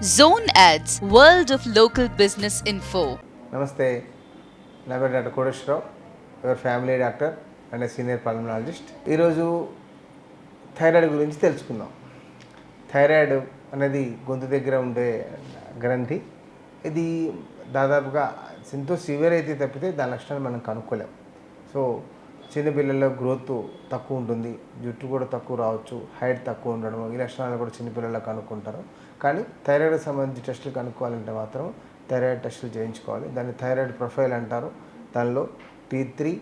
Zone Ads, World of Local Business Info. నమస్తే, నా పేరు doctor Koteswararao, your family doctor and senior pulmonologist. ఈరోజు thyroid గురించి తెలుసుకుందాం. థైరాయిడ్ అనేది గొంతు దగ్గర ఉండే గ్రంథి. ఇది దాదాపుగా ఎంతో సివియర్ అయితే తప్పితే దాని లక్షణాలు మనం కనుక్కోలేం. సో చిన్నపిల్లల్లో గ్రోత్ తక్కువ ఉంటుంది, జుట్టు కూడా తక్కువ రావచ్చు, హైట్ తక్కువ ఉండడం, ఈ లక్షణాలు కూడా చిన్నపిల్లల్లో కనుక్కుంటారు. కానీ థైరాయిడ్కి సంబంధించి టెస్టులు కనుక్కోవాలంటే మాత్రం థైరాయిడ్ టెస్టులు చేయించుకోవాలి. దాన్ని థైరాయిడ్ ప్రొఫైల్ అంటారు. దానిలో T3,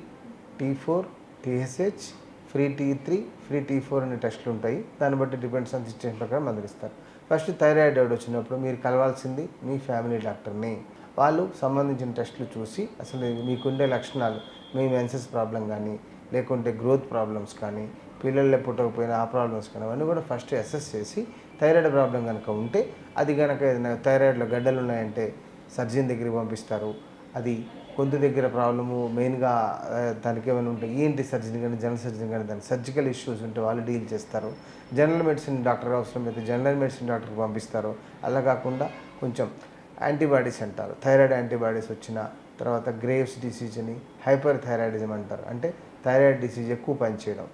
T4, TSH, free T3, free T4 అనే టెస్టులు ఉంటాయి. దాన్ని బట్టి డిపెండ్స్ ఆన్ సిచ్యువేషన్ ప్రకారం మందులిస్తారు. ఫస్ట్ థైరాయిడ్ వచ్చినప్పుడు మీరు కలవాల్సింది మీ ఫ్యామిలీ డాక్టర్ని. వాళ్ళు సంబంధించిన టెస్టులు చూసి అసలు మీకుండే లక్షణాలు, మీ మెన్సెస్ ప్రాబ్లం కానీ, లేకుంటే గ్రోత్ ప్రాబ్లమ్స్ కానీ, పిల్లల్లో పుట్టకపోయినా ఆ ప్రాబ్లమ్స్ కానీ, అవన్నీ కూడా ఫస్ట్ అసెస్ చేసి థైరాయిడ్ ప్రాబ్లం కనుక ఉంటే, అది కనుక ఏదైనా థైరాయిడ్లో గడ్డలు ఉన్నాయంటే సర్జన్ దగ్గరికి పంపిస్తారు. అది గొంతు దగ్గర ప్రాబ్లము మెయిన్గా దానికి ఏమైనా ఉంటే ఈఎన్టీ సర్జన్ కానీ, జనరల్ సర్జన్ కానీ, దానికి సర్జికల్ ఇష్యూస్ ఉంటే వాళ్ళు డీల్ చేస్తారు. జనరల్ మెడిసిన్ డాక్టర్ అవసరం అయితే జనరల్ మెడిసిన్ డాక్టర్కి పంపిస్తారు. అలా కాకుండా కొంచెం యాంటీబాడీస్ అంటారు, థైరాయిడ్ యాంటీబాడీస్ వచ్చిన తర్వాత గ్రేవ్స్ డిసీజ్ అని, హైపర్ థైరాయిడిజం అంటారు. అంటే థైరాయిడ్ డిసీజ్ ఎక్కువ పనిచేయడం.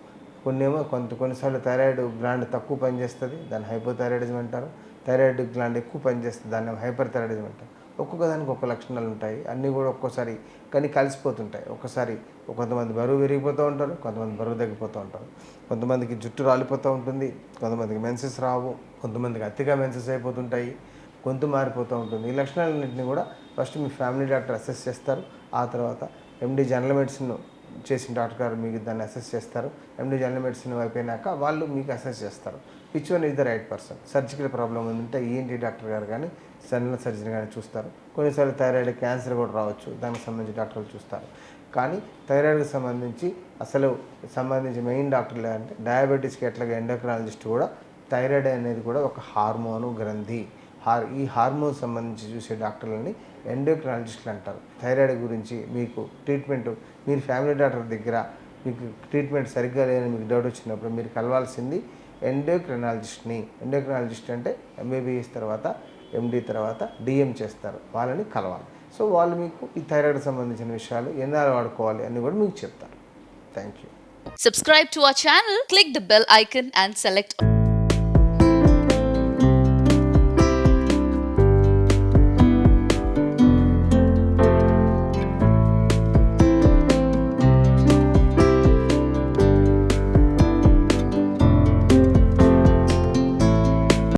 కొన్నిసార్లు థైరాయిడ్ గ్లాండ్ తక్కువ పనిచేస్తుంది, దాన్ని హైపోథైరాయిడిజం అంటారు. థైరాయిడ్ గ్లాండ్ ఎక్కువ పనిచేస్తుంది, దాన్ని హైపర్ థైరాయిడిజం అంటారు. ఒక్కొక్క దానికి ఒక్క లక్షణాలు ఉంటాయి. అన్నీ కూడా ఒక్కోసారి కానీ కలిసిపోతుంటాయి. ఒకసారి కొంతమంది బరువు పెరిగిపోతూ ఉంటారు, కొంతమంది బరువు తగ్గిపోతూ ఉంటారు, కొంతమందికి జుట్టు రాలిపోతూ ఉంటుంది, కొంతమందికి మెన్సెస్ రావు, కొంతమందికి అతిగా మెన్సెస్ అయిపోతుంటాయి, గొంతు మారిపోతూ ఉంటుంది. ఈ లక్షణాలన్నింటినీ కూడా ఫస్ట్ మీ ఫ్యామిలీ డాక్టర్ అసెస్ చేస్తారు. ఆ తర్వాత ఎండి జనరల్ మెడిసిన్ చేసిన డాక్టర్ గారు మీకు దాన్ని అసెస్ చేస్తారు. ఎండి జనరల్ మెడిసిన్ అయిపోయినాక వాళ్ళు మీకు అసెస్ చేస్తారు which one is the right person. Surgical problem ఉందంటే ఈఎన్టీ డాక్టర్ గారు కానీ, జనరల్ సర్జన్ కానీ చూస్తారు. కొన్నిసార్లు థైరాయిడ్ క్యాన్సర్ కూడా రావచ్చు, దానికి సంబంధించి డాక్టర్లు చూస్తారు. కానీ థైరాయిడ్కి సంబంధించి మెయిన్ డాక్టర్లు అంటే డయాబెటీస్కి ఎట్లాగా ఎండోక్రాలజిస్ట్ కూడా థైరాయిడ్ అనేది కూడా ఒక హార్మోను గ్రంథి. ఈ హార్మోన్ సంబంధించి చూసే డాక్టర్లని ఎండోక్రాలజిస్టులు అంటారు. థైరాయిడ్ గురించి మీకు ట్రీట్మెంట్ మీరు ఫ్యామిలీ డాక్టర్ దగ్గర మీకు ట్రీట్మెంట్ సరిగ్గా లేదని మీకు డౌట్ వచ్చినప్పుడు మీరు కలవాల్సింది ఎండోక్రైనాలజిస్ట్ని. ఎండోక్రైనాలజిస్ట్ అంటే ఎంబీబీఎస్ తర్వాత ఎండి తర్వాత డిఎం చేస్తారు, వాళ్ళని కలవాలి. సో వాళ్ళు మీకు ఈ థైరాయిడ్కి సంబంధించిన విషయాలు ఎన్నాళ్ళు వాడుకోవాలి అని కూడా మీకు చెప్తారు. Thank you. Subscribe to our channel, click the bell icon and select